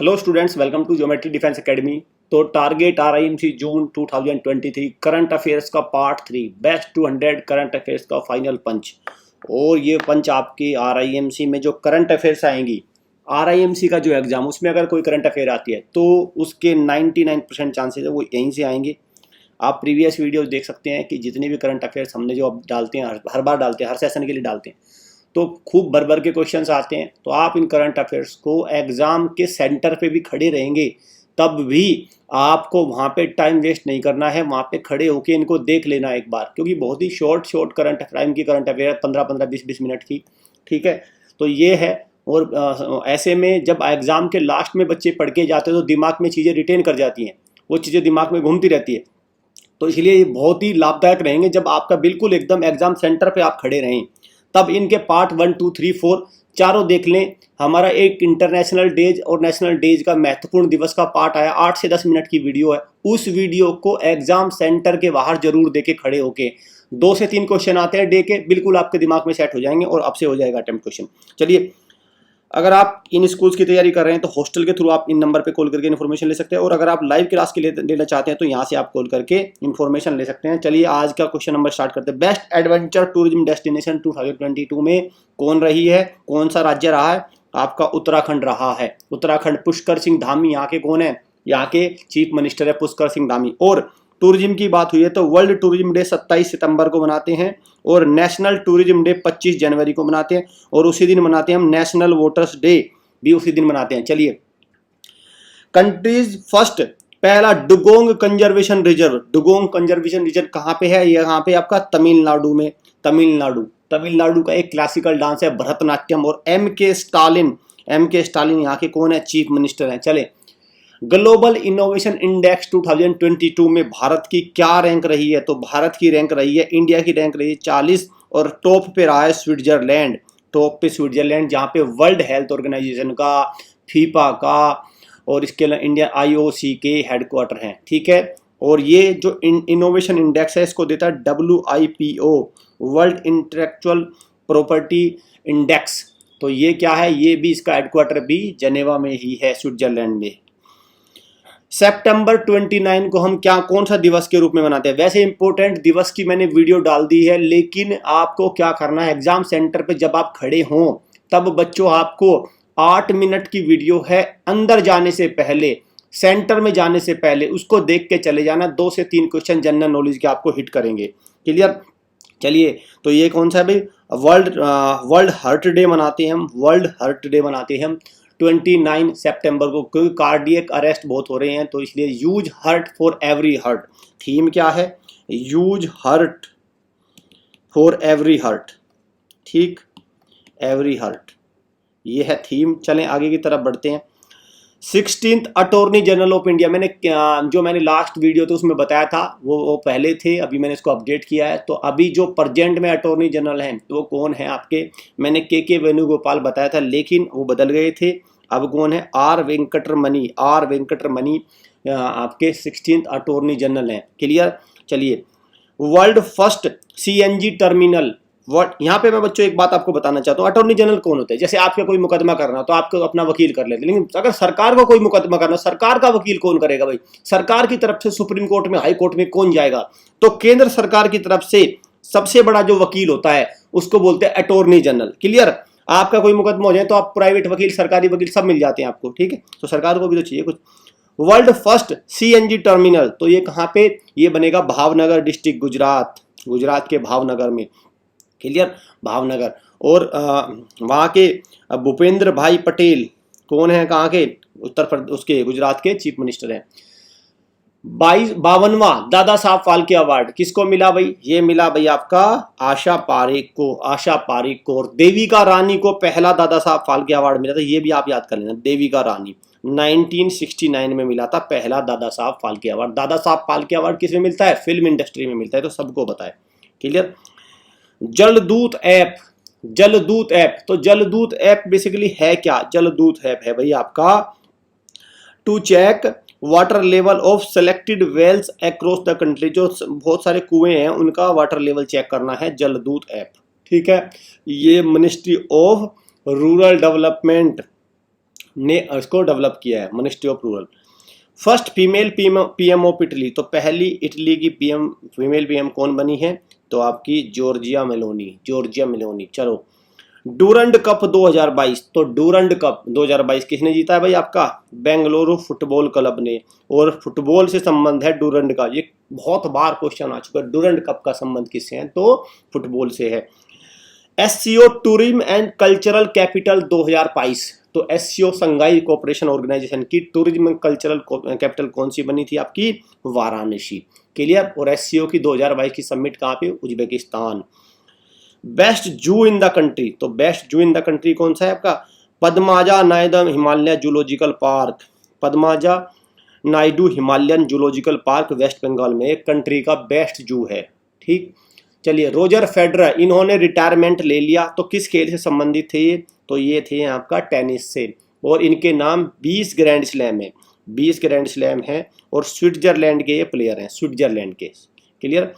Hello students, welcome to Geometry Defence Academy. तो target RIMC June 2023 current affairs का part 3 best 200 current affairs का final punch. और ये पंच आपकी RIMC में जो करंट अफेयर्स आएंगी, RIMC का जो एग्जाम, उसमें अगर कोई करंट अफेयर आती है तो उसके 99% चांसेस है वो यहीं से आएंगे। आप प्रीवियस वीडियोस देख सकते हैं कि जितने भी करंट अफेयर्स हमने जो अब डालते हैं, हर बार डालते हैं, हर सेशन के लिए डालते हैं, तो खूब भर भर के क्वेश्चंस आते हैं। तो आप इन करंट अफेयर्स को एग्जाम के सेंटर पे भी खड़े रहेंगे, तब भी आपको वहाँ पे टाइम वेस्ट नहीं करना है, वहाँ पे खड़े होके इनको देख लेना एक बार, क्योंकि बहुत ही शॉर्ट करंट टाइम की करंट अफेयर 15-15 20-20 मिनट की, ठीक है। तो ये है। और ऐसे में जब एग्जाम के लास्ट में बच्चे पढ़ के जाते हैं तो दिमाग में चीज़ें रिटेन कर जाती हैं, वो चीज़ें दिमाग में घूमती रहती है। तो इसलिए ये बहुत ही लाभदायक रहेंगे जब आपका बिल्कुल एकदम एग्जाम सेंटर पे आप खड़े रहें। तब इनके पार्ट 1, 2, 3, 4 चारों देख लें। हमारा एक इंटरनेशनल डेज और नेशनल डेज का महत्वपूर्ण दिवस का पार्ट आया, 8 से 10 मिनट की वीडियो है। उस वीडियो को एग्जाम सेंटर के बाहर जरूर देके खड़े होके 2 से 3 क्वेश्चन आते हैं डे के, बिल्कुल आपके दिमाग में सेट हो जाएंगे और अब से हो जाएगा अटेम्प्ट क्वेश्चन। चलिए, अगर आप इन स्कूल्स की तैयारी कर रहे हैं तो हॉस्टल के थ्रू आप इन नंबर पे कॉल करके इन्फॉर्मेशन ले सकते हैं, और अगर आप लाइव क्लास के लिए लेना चाहते हैं तो यहाँ से आप कॉल करके इन्फॉर्मेशन ले सकते हैं। चलिए, आज का क्वेश्चन नंबर स्टार्ट करते हैं। बेस्ट एडवेंचर टूरिज्म डेस्टिनेशन 2022 में कौन रही है, कौन सा राज्य रहा है? आपका उत्तराखंड रहा है। उत्तराखंड, पुष्कर सिंह धामी यहाँ के कौन है? यहाँ के चीफ मिनिस्टर है पुष्कर सिंह धामी। और टूरिज्म की बात हुई है तो वर्ल्ड टूरिज्म डे 27 सितंबर को मनाते हैं, और नेशनल टूरिज्म डे 25 जनवरी को मनाते हैं, और उसी दिन मनाते हैं हम नेशनल वोटर्स डे भी, उसी दिन मनाते हैं। चलिए, कंट्रीज फर्स्ट, पहला dugong conservation reserve. Dugong conservation reserve कहाँ पे है? यहाँ पे आपका तमिलनाडु में। तमिलनाडु का एक क्लासिकल डांस है भरतनाट्यम। और M.K. स्टालिन यहाँ के कौन है? चीफ मिनिस्टर हैं। चले, ग्लोबल इनोवेशन इंडेक्स 2022 में भारत की क्या रैंक रही है? तो भारत की रैंक रही है, इंडिया की रैंक रही है 40, और टॉप पे रहा है स्विट्जरलैंड। टॉप पे स्विट्जरलैंड, जहाँ पे वर्ल्ड हेल्थ ऑर्गेनाइजेशन का, फीफा का, और इसके अलावा इंडिया IOC के हेडक्वार्टर हैं, ठीक है। और ये जो इनोवेशन इंडेक्स है इसको देता है WIPO, world intellectual property index. तो ये क्या है? ये भी, इसका हेडक्वार्टर भी जनेवा में ही है, स्विट्जरलैंड में। सितंबर 29 को हम कौन सा दिवस के रूप में मनाते हैं? वैसे इंपॉर्टेंट दिवस की मैंने वीडियो डाल दी है, लेकिन आपको क्या करना है, एग्जाम सेंटर पे जब आप खड़े हों तब बच्चों आपको 8 मिनट की वीडियो है, अंदर जाने से पहले, सेंटर में जाने से पहले उसको देख के चले जाना। 2 से 3 क्वेश्चन जनरल नॉलेज के आपको हिट करेंगे। क्लियर? चलिए, तो ये कौन सा है भाई? वर्ल्ड हार्ट डे मनाते हैं हम। वर्ल्ड हार्ट डे मनाते हैं हम 29 सितंबर को, क्योंकि कार्डियक अरेस्ट बहुत हो रहे हैं, तो इसलिए use heart for every heart. Theme क्या है? Use heart for every heart, ठीक, एवरी हार्ट, ये है थीम। चलें आगे की तरफ बढ़ते हैं। 16th attorney general of India, मैंने लास्ट वीडियो तो उसमें बताया था, वो पहले थे, अभी मैंने इसको अपडेट किया है। तो अभी जो प्रेजेंट में अटॉर्नी जनरल हैं वो कौन है आपके? मैंने के वेणुगोपाल बताया था, लेकिन वो बदल गए थे। अब कौन है? आर वेंकटरमणि आपके 16th अटॉर्नी जनरल हैं। क्लियर? चलिए, वर्ल्ड फर्स्ट CNG टर्मिनल। यहाँ पे मैं बच्चों एक बात आपको बताना चाहता हूँ, अटॉर्नी जनरल कौन होता है? जैसे आपका कोई मुकदमा करना हो तो आपको अपना वकील कर लेते, लेकिन अगर सरकार को कोई मुकदमा करना, सरकार का वकील कौन करेगा भाई? सरकार की तरफ से सुप्रीम कोर्ट में, हाई कोर्ट में कौन जाएगा? तो केंद्र सरकार की तरफ से सबसे बड़ा जो वकील होता है उसको बोलते हैं अटॉर्नी जनरल। क्लियर? आपका कोई मुकदमा हो जाए तो आप प्राइवेट वकील, सरकारी वकील सब मिल जाते हैं आपको, ठीक है। तो सरकार को भी तो चाहिए कुछ। वर्ल्ड फर्स्ट CNG टर्मिनल, तो ये कहाँ पे? ये बनेगा भावनगर डिस्ट्रिक्ट, गुजरात के भावनगर में। क्लियर? भावनगर। और वहाँ के भूपेंद्र भाई पटेल कौन है? कहाँ के? उत्तर प्रदेश, उसके गुजरात के चीफ मिनिस्टर हैं। 52वां दादा साहब फाल्के अवार्ड किसको मिला भाई? ये मिला भाई आपका आशा पारेख को। और देविका रानी को पहला दादा साहब फाल्के अवार्ड मिला था, ये भी आप याद कर लेना। देविका रानी 1969 में मिला था पहला दादा साहब फाल्के अवार्ड। दादा साहब फाल्के अवार्ड किस में मिलता है? फिल्म इंडस्ट्री में मिलता है, तो सबको बताए। क्लियर? जलदूत ऐप, तो जलदूत ऐप बेसिकली है क्या? जलदूत ऐप है भाई आपका to check water level of selected wells across the country. जो बहुत सारे कुएं हैं उनका वाटर लेवल चेक करना है, जलदूत ऐप, ठीक है। ये मिनिस्ट्री ऑफ रूरल डेवलपमेंट ने इसको डेवलप किया है, ministry of rural. First female PM of Italy, तो पहली इटली की फीमेल पीएम कौन बनी है? तो आपकी जॉर्जिया मेलोनी। चलो, डूरंड कप 2022, तो डूरंड कप 2022 किसने जीता है भाई? आपका बेंगलुरु फुटबॉल क्लब ने। और फुटबॉल से संबंध है डूरंड का, ये बहुत बार क्वेश्चन आ चुका है, डूरंड कप का संबंध किससे है? तो फुटबॉल से है। SCO tourism and cultural capital 2022, तो एससीओ संघाई कोऑपरेशन ऑर्गेनाइजेशन की टूरिज्म कल्चरल कैपिटल कौन सी बनी थी? आपकी वाराणसी। क्लियर। और एससीओ की 2022 की समिट कहाँ पे? Uzbekistan. Best zoo in the country, तो best zoo in the country कौन सा है आपका? Padmaja Naidu Himalaya zoological park, Padmaja Naidu Himalayan zoological park West Bengal में एक कंट्री का बेस्ट जू है। ठीक। चलिए, रोजर फेडरर, इन्होंने रिटायरमेंट ले लिया, तो किस खेल से संबंधित थे ये? तो ये थे आपका टेनिस से, और इनके नाम 20 ग्रैंड स्लैम है, 20 ग्रैंड स्लैम है, और स्विट्जरलैंड के ये प्लेयर हैं, स्विट्जरलैंड के। क्लियर।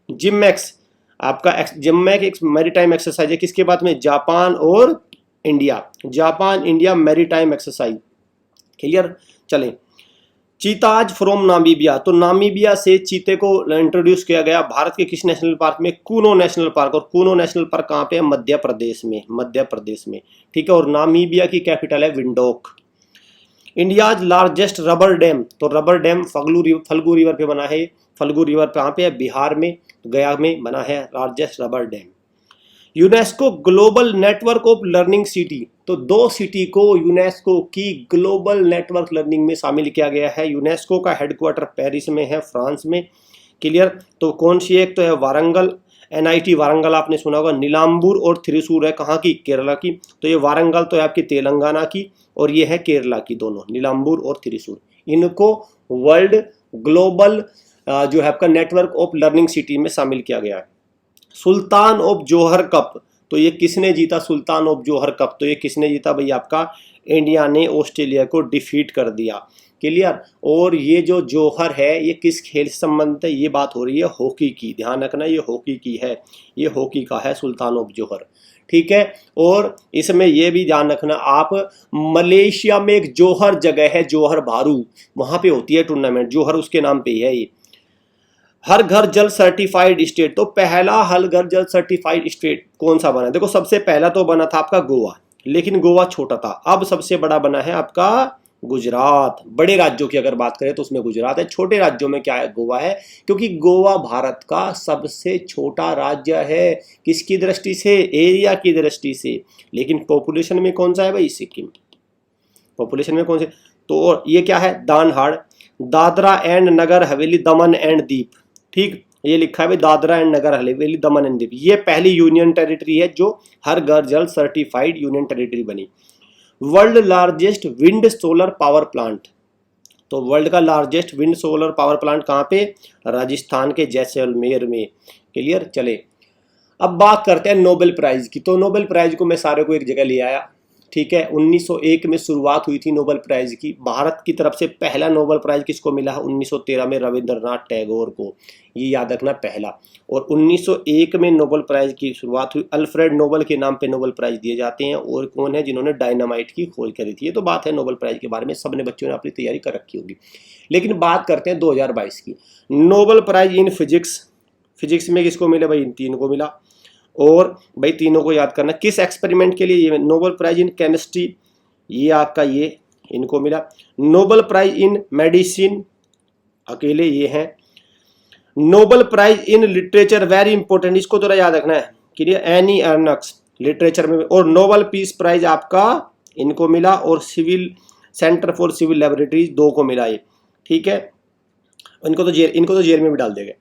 जिमैक्स, आपका जिमैक एक मैरीटाइम एक्सरसाइज है, किसके बाद में? जापान और India, Japan India maritime exercise. Clear. चलें, चीताज फ्रॉम नामीबिया, तो नामीबिया से चीते को इंट्रोड्यूस किया गया भारत के किस नेशनल पार्क में? Kuno national park. और कूनो नेशनल पार्क कहाँ पे है? मध्य प्रदेश में। ठीक है। और नामीबिया की कैपिटल है Windhoek. India's largest rubber dam, तो रबर डैम फल्गु रिवर पे बना है। फल्गु रिवर कहाँ पे है? बिहार में, गया में बना है largest rubber dam. UNESCO global network of learning city, तो 2 सिटी को यूनेस्को की ग्लोबल नेटवर्क लर्निंग में शामिल किया गया है। यूनेस्को का हेडक्वार्टर पेरिस में है, फ्रांस में। क्लियर। तो कौन सी? एक तो है वारंगल, एनआईटी वारंगल आपने सुना होगा। नीलाम्बूर और थ्रिसूर है कहाँ की? केरला की। तो ये वारंगल तो है आपकी तेलंगाना की, और ये है केरला की, दोनों नीलाम्बूर और थ्रिसूर। इनको वर्ल्ड ग्लोबल जो है आपका नेटवर्क ऑफ लर्निंग सिटी में शामिल किया गया है। सुल्तान ऑफ जोहर कप, तो ये किसने जीता? सुल्तान ऑफ जोहर कप, तो ये किसने जीता भाई? आपका इंडिया ने ऑस्ट्रेलिया को डिफीट कर दिया। क्लियर। और ये जो जोहर है ये किस खेल से संबंधित है? ये बात हो रही है हॉकी की, ध्यान रखना, ये हॉकी की है, ये हॉकी का है सुल्तान ऑफ जोहर। ठीक है। और इसमें यह भी ध्यान रखना आप, मलेशिया में एक जोहर जगह है, जोहर बारू, वहां पे होती है टूर्नामेंट, जोहर उसके नाम पे ही है ये। हर घर जल सर्टिफाइड स्टेट, तो पहला हर घर जल सर्टिफाइड स्टेट कौन सा बना? देखो, सबसे पहला तो बना था आपका गोवा, लेकिन गोवा छोटा था। अब सबसे बड़ा बना है आपका गुजरात। बड़े राज्यों की अगर बात करें तो उसमें गुजरात है, छोटे राज्यों में क्या है? गोवा है, क्योंकि गोवा भारत का सबसे छोटा राज्य है। किसकी दृष्टि से? एरिया की दृष्टि से। लेकिन पॉपुलेशन में कौन सा है भाई? सिक्किम। पॉपुलेशन में कौन से? तो ये क्या है? दानहाड़, Dadra and Nagar Haveli, Daman and दीप। ठीक, ये लिखा है भाई Dadra and Nagar Haveli, Daman and दीप। ये पहली यूनियन टेरिटरी है जो हर घर जल सर्टिफाइड यूनियन टेरिटरी बनी। World largest wind solar power plant, तो वर्ल्ड का largest wind solar power plant कहाँ पे? राजस्थान के जैसलमेर में। क्लियर। चले, अब बात करते हैं नोबेल प्राइज की। तो नोबेल प्राइज को मैं सारे को एक जगह ले आया। ठीक है। 1901 में शुरुआत हुई थी नोबेल प्राइज की। भारत की तरफ से पहला नोबेल प्राइज किसको मिला है? 1913 में रविंद्रनाथ टैगोर को, ये याद रखना पहला। और 1901 में नोबेल प्राइज की शुरुआत हुई। अल्फ्रेड नोबेल के नाम पे नोबेल प्राइज दिए जाते हैं। और कौन है जिन्होंने डायनामाइट की खोज करी थी? ये तो बात है नोबेल प्राइज के बारे में, सबने बच्चों ने अपनी तैयारी कर रखी होगी। लेकिन बात करते हैं 2022 की। नोबेल प्राइज इन फिजिक्स में किसको मिला भाई? इन 3 को मिला। और भाई तीनों को याद करना, किस एक्सपेरिमेंट के लिए? ये नोबेल प्राइज इन केमिस्ट्री, ये आपका ये इनको मिला। नोबेल प्राइज इन मेडिसिन अकेले ये हैं। Nobel prize in literature, very important, इसको थोड़ा याद रखना है। क्लियर। एनी अर्नक्स लिटरेचर में। और नोबेल पीस प्राइज आपका इनको मिला। और civil centre for civil laboratories 2 को मिला ये। ठीक है। इनको तो जेल में भी डाल देंगे।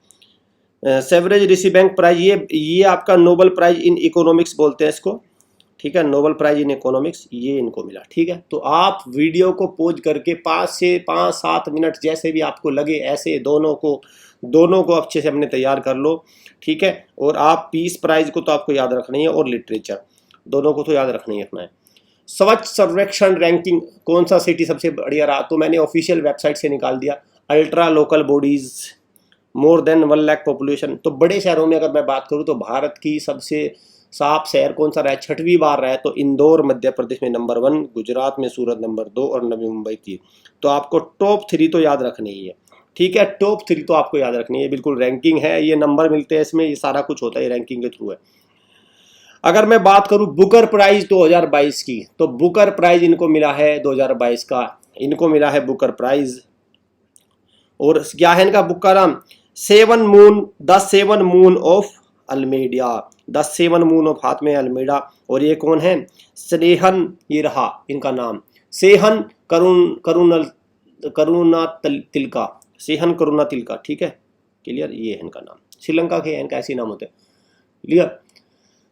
सेवरेज ऋषि बैंक प्राइज, ये आपका नोबेल प्राइज इन इकोनॉमिक्स बोलते हैं इसको। ठीक है। नोबेल प्राइज इन इकोनॉमिक्स ये इनको मिला। ठीक है। तो आप वीडियो को पॉज करके 5 से 7 मिनट जैसे भी आपको लगे ऐसे दोनों को अच्छे से अपने तैयार कर लो। ठीक है। और आप पीस प्राइज को तो आपको याद रखना ही है, और लिटरेचर दोनों को तो याद रखना ही रखना है। स्वच्छ सर्वेक्षण रैंकिंग, कौन सा सिटी सबसे बढ़िया रहा? तो मैंने ऑफिशियल वेबसाइट से निकाल दिया। Ultra local bodies, more than 1 lakh population. तो बड़े शहरों में अगर मैं बात करूं तो भारत की सबसे साफ शहर कौन सा रहा है, 6वीं बार रहा है, तो इंदौर मध्य प्रदेश में नंबर 1, गुजरात में सूरत नंबर 2 और नवी मुंबई 3। तो आपको टॉप 3 तो याद रखनी ही है, ठीक है, टॉप 3 तो आपको याद रखनी है, बिल्कुल रैंकिंग है, ये नंबर मिलते हैं इसमें, ये सारा कुछ होता है रैंकिंग के थ्रू है। अगर मैं बात करूं बुकर प्राइज 2022 की, तो बुकर प्राइज इनको मिला है 2022 का, इनको मिला है बुकर प्राइज। और क्या है इनका बुक का नाम, the seven moon of Almeida, the seven moon of हाथ में अल्मेडा। और ये कौन है, स्नेहन, ये रहा इनका नाम, सेहन करुणा तिलका, सेहन करुणा तिलका, ठीक है, क्लियर, ये है इनका नाम, श्रीलंका के इनका ऐसे नाम होते हैं, क्लियर,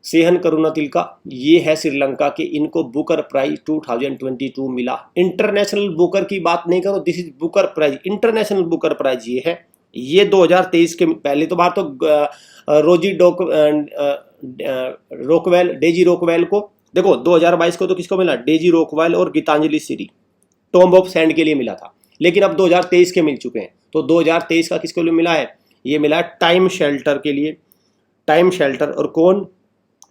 सेहन करुणा तिलका, ये है श्रीलंका के, इनको बुकर प्राइज 2022 मिला। इंटरनेशनल बुकर की बात नहीं करो, this is Booker prize, international Booker prize ये है, ये 2023 के पहले तो बात तो रोजी रोकवेल, डेजी रोकवेल को, देखो 2022 को तो किसको मिला, डेजी रोकवेल और Geetanjali Shree, tomb of sand के लिए मिला था, लेकिन अब 2023 के मिल चुके हैं। तो 2023 का किसके लिए मिला है, ये मिला टाइम शेल्टर के लिए, टाइम शेल्टर, और कौन,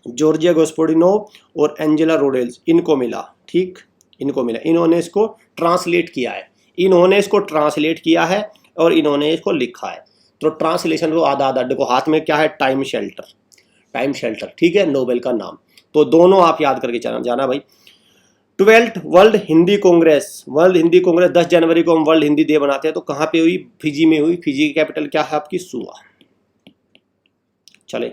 जॉर्जिया गोस्पोडिनो और एंजेला रोडेल्स, इनको मिला, ठीक, इनको मिला, इन्होंने इसको ट्रांसलेट किया है, इन्होंने इसको ट्रांसलेट किया है और इन्होंने इसको लिखा है। तो ट्रांसलेशन को आधा आधा, देखो हाथ में क्या है, टाइम शेल्टर, टाइम शेल्टर, ठीक है, नोबेल का नाम। तो दोनों आप याद करके जाना भाई। 12th वर्ल्ड हिंदी कांग्रेस, 10 जनवरी को हम वर्ल्ड हिंदी डे बनाते हैं, तो कहाँ पे हुई, फिजी में हुई, फिजी की कैपिटल क्या है आपकी, सुआ। चले,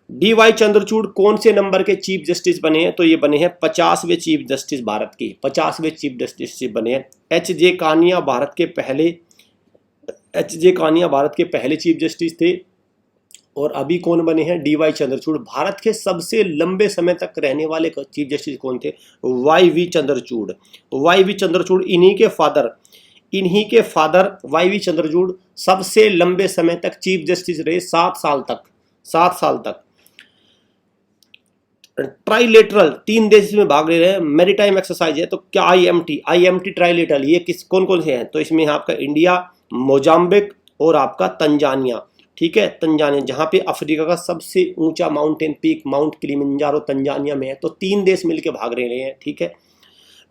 DY चंद्रचूड़ कौन से नंबर के चीफ जस्टिस बने हैं, तो ये बने हैं 50वें चीफ जस्टिस भारत के, 50वें चीफ जस्टिस बने हैं। HJ कानिया भारत के पहले चीफ जस्टिस थे, और अभी कौन बने हैं, DY चंद्रचूड़। भारत के सबसे लंबे समय तक रहने वाले चीफ जस्टिस कौन थे, YV चंद्रचूड़, YV चंद्रचूड़, इन्हीं के फादर YV चंद्रचूड़ सबसे लंबे समय तक चीफ जस्टिस रहे, 7 साल तक। ट्राइलेटरल, 3 देश में भाग ले रहे हैं, मैरीटाइम एक्सरसाइज है, तो क्या IMT ट्राइलेटरल, ये कौन से हैं, तो इसमें आपका इंडिया, मोजाम्बिक और आपका तंजानिया, ठीक है, तंजानिया, जहां पे अफ्रीका का सबसे ऊंचा mountain peak mount Kilimanjaro Tanzania में है, तो 3 देश मिलकर भाग रहे हैं, ठीक है।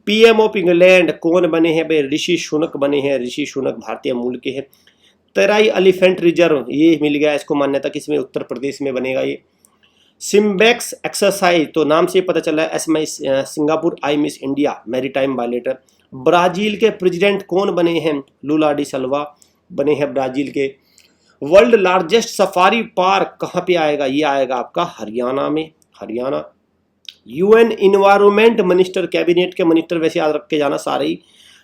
PM ऑफ इंग्लैंड कौन बने हैं भाई, ऋषि सुनक बने हैं, ऋषि सुनक भारतीय मूल के हैं। तराई एलिफेंट रिजर्व, ये मिल गया इसको मान्यता, किसमें, उत्तर प्रदेश में बनेगा ये। सिम्बेक्स एक्सरसाइज, तो नाम से पता चला है, Singapore I miss India, maritime violator. Brazil के प्रेसिडेंट कौन बने हैं, लुला डी सिल्वा बने हैं ब्राजील के। वर्ल्ड लार्जेस्ट सफारी पार्क कहाँ पे आएगा, ये आएगा आपका हरियाणा में, Haryana. UN environment minister, cabinet के मिनिस्टर वैसे याद रख के जाना सारे ही,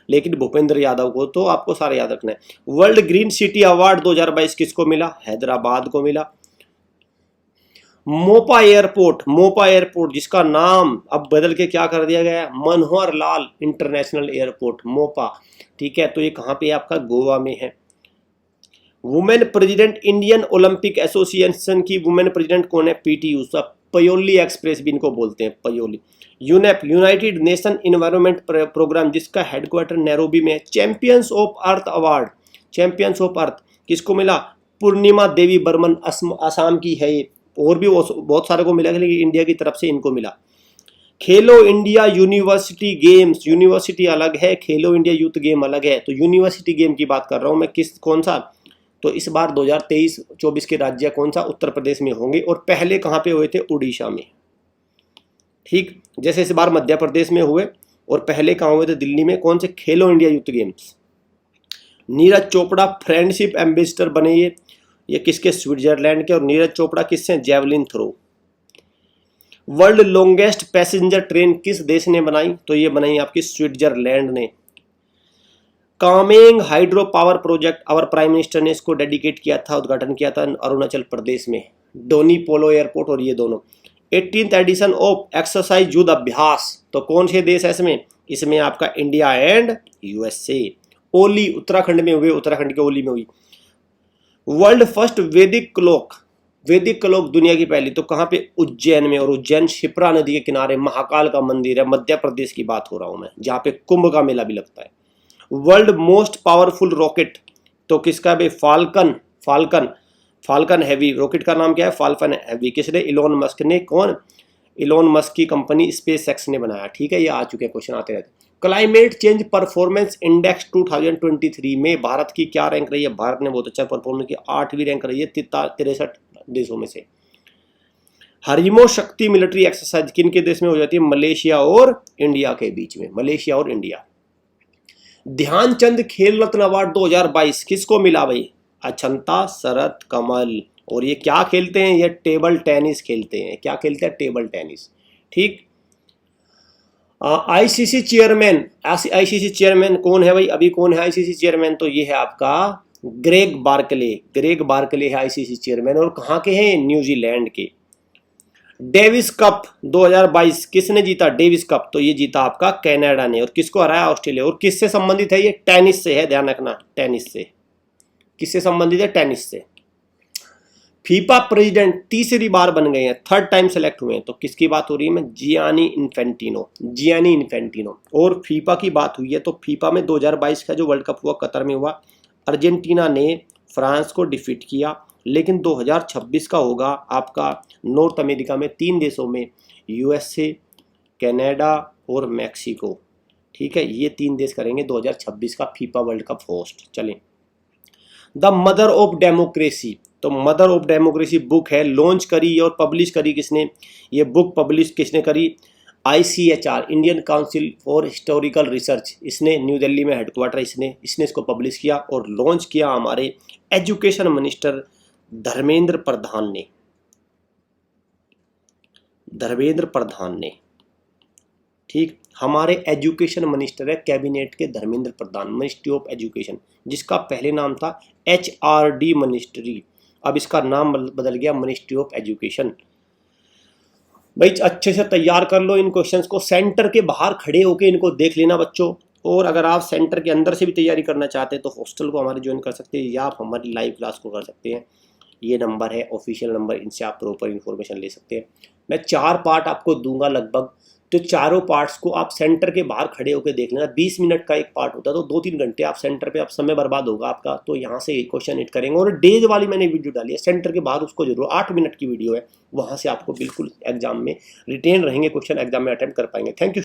लेकिन भूपेंद्र यादव को तो आपको सारे याद रखना है। वर्ल्ड ग्रीन सिटी अवार्ड 2022 किसको मिला, हैदराबाद को मिला। मोपा एयरपोर्ट जिसका नाम अब बदल के क्या कर दिया गया है, मनोहर लाल इंटरनेशनल एयरपोर्ट, मोपा, ठीक है, तो ये कहाँ पे आपका, गोवा में है। Women president, Indian Olympic association की वुमेन प्रेसिडेंट कौन है, PT उषा। पयोली एक्सप्रेस भी इनको बोलते हैं, Payyoli. UNEP, United Nation Environment Programme, जिसका हेडक्वार्टर नैरोबी में है। Champions of Earth Award, Champions of Earth किसको मिला, पूर्णिमा देवी बर्मन, असम की है ये, और भी बहुत सारे को मिला, लेकिन इंडिया की तरफ से इनको मिला। खेलो इंडिया यूनिवर्सिटी गेम्स, यूनिवर्सिटी अलग है, खेलो इंडिया यूथ गेम अलग है, तो यूनिवर्सिटी गेम की बात कर रहा हूँ मैं, कौन सा, तो इस बार 2023-24 के राज्य कौन सा, उत्तर प्रदेश में होंगे, और पहले कहाँ पे हुए थे, उड़ीसा में, ठीक, जैसे इस बार मध्य प्रदेश में हुए, और पहले कहाँ हुए थे, दिल्ली में, कौन से, Khelo India Youth Games. Neeraj Chopra friendship ambassador बने ये किसके, स्विट्जरलैंड के, और नीरज चोपड़ा किससे, javelin throw. World longest passenger train किस देश ने बनाई, तो ये बनाई आपकी स्विट्जरलैंड ने। Kameng hydro power project, our prime minister ने इसको डेडिकेट किया था, उद्घाटन किया था अरुणाचल प्रदेश में, डोनी पोलो एयरपोर्ट, और ये दोनों। 18th एडिशन ऑफ एक्सरसाइज युद्ध अभ्यास, तो कौन से देश है इसमें आपका इंडिया एंड USA। ओली उत्तराखंड में हुए, उत्तराखंड के ओली में हुई। वर्ल्ड फर्स्ट वैदिक क्लॉक दुनिया की पहली, तो कहाँ पे, उज्जैन में, और उज्जैन शिप्रा नदी के किनारे महाकाल का मंदिर है, मध्य प्रदेश की बात हो रहा हूं मैं, जहाँ पे कुंभ का मेला भी लगता है। वर्ल्ड मोस्ट पावरफुल रॉकेट, तो किसका भाई, फाल्कन फाल्कन हैवी रॉकेट का नाम क्या है? Falcon heavy. किसने? इलोन मस्क ने। कौन? इलोन मस्क की कंपनी स्पेस एक्स ने बनाया। ठीक है, ये आ चुके हैं, क्वेश्चन आते रहते हैं। क्लाइमेट चेंज परफॉर्मेंस इंडेक्स 2023 में भारत की क्या रैंक रही है? भारत ने बहुत अच्छा परफॉर्मेंस किया, 8वीं रैंक रही है 63 देशों में से। हरिमो शक्ति मिलिट्री एक्सरसाइज किन के देश में हो जाती है? मलेशिया और इंडिया के बीच में, मलेशिया और इंडिया। ध्यानचंद खेल रत्न अवार्ड 2022 किसको मिला भाई? अछंता शरत कमल। और ये क्या खेलते हैं? ये टेबल टेनिस खेलते हैं। क्या खेलते हैं? Table tennis. ठीक। आईसीसी चेयरमैन, आईसीसी चेयरमैन कौन है भाई? अभी कौन है आईसीसी चेयरमैन? तो ये है आपका ग्रेग बार्कले। ग्रेग बार्कले है आईसीसी चेयरमैन, और कहाँ के हैं? न्यूजीलैंड के। डेविस कप 2022 किसने जीता? डेविस कप तो ये जीता आपका कनाडा ने। और किसको हराया? ऑस्ट्रेलिया। और किससे संबंधित है ये? टेनिस से है, ध्यान रखना, टेनिस से। किससे संबंधित है? टेनिस से। फीफा प्रेसिडेंट तीसरी बार बन गए हैं, 3rd टाइम सेलेक्ट हुए हैं, तो किसकी बात हो रही है? मैं जियानी इन्फेंटिनो, जियानी इन्फेंटिनो। और फीफा की बात हुई है तो फीफा में 2022 का जो वर्ल्ड कप हुआ कतर में हुआ, अर्जेंटीना ने फ्रांस को डिफीट किया। लेकिन 2026 का होगा आपका नॉर्थ अमेरिका में 3 देशों में, यूएसए, कनाडा और मैक्सिको। ठीक है, ये 3 देश करेंगे 2026 का फीफा वर्ल्ड कप होस्ट। चलें, द मदर ऑफ डेमोक्रेसी, तो मदर ऑफ डेमोक्रेसी बुक है, लॉन्च करी और पब्लिश करी किसने? ये बुक पब्लिश किसने करी? ICHR, Indian council for historical research. इसने न्यू दिल्ली में हेडक्वार्टर, इसने इसको पब्लिश किया और लॉन्च किया हमारे एजुकेशन मिनिस्टर धर्मेंद्र प्रधान ने। धर्मेंद्र प्रधान ने। ठीक, हमारे एजुकेशन मिनिस्टर है कैबिनेट के Dharmendra Pradhan, ministry of education, जिसका पहले नाम था HRD मिनिस्ट्री, अब इसका नाम बदल गया मिनिस्ट्री ऑफ एजुकेशन। भाई अच्छे से तैयार कर लो इन क्वेश्चंस को, सेंटर के बाहर खड़े होके इनको देख लेना बच्चों। और अगर आप सेंटर के अंदर से भी तैयारी करना चाहते हैं तो हॉस्टल को हमारे ज्वाइन कर सकते हैं, या आप हमारी लाइव क्लास को कर सकते हैं। ये नंबर है ऑफिशियल नंबर, इनसे आप प्रॉपर इन्फॉर्मेशन ले सकते हैं। मैं 4 पार्ट आपको दूंगा लगभग, तो चारों पार्ट्स को आप सेंटर के बाहर खड़े होकर देख लेना। 20 मिनट का एक पार्ट होता है, तो 2-3 घंटे आप सेंटर पे आप समय बर्बाद होगा आपका, तो यहाँ से क्वेश्चन हिट करेंगे। और डेज वाली मैंने वीडियो डाली है सेंटर के बाहर, उसको जरूर, 8 मिनट की वीडियो है, वहाँ से आपको बिल्कुल एग्जाम में रिटेन रहेंगे क्वेश्चन, एग्जाम में अटेम्प्ट कर पाएंगे। Thank you.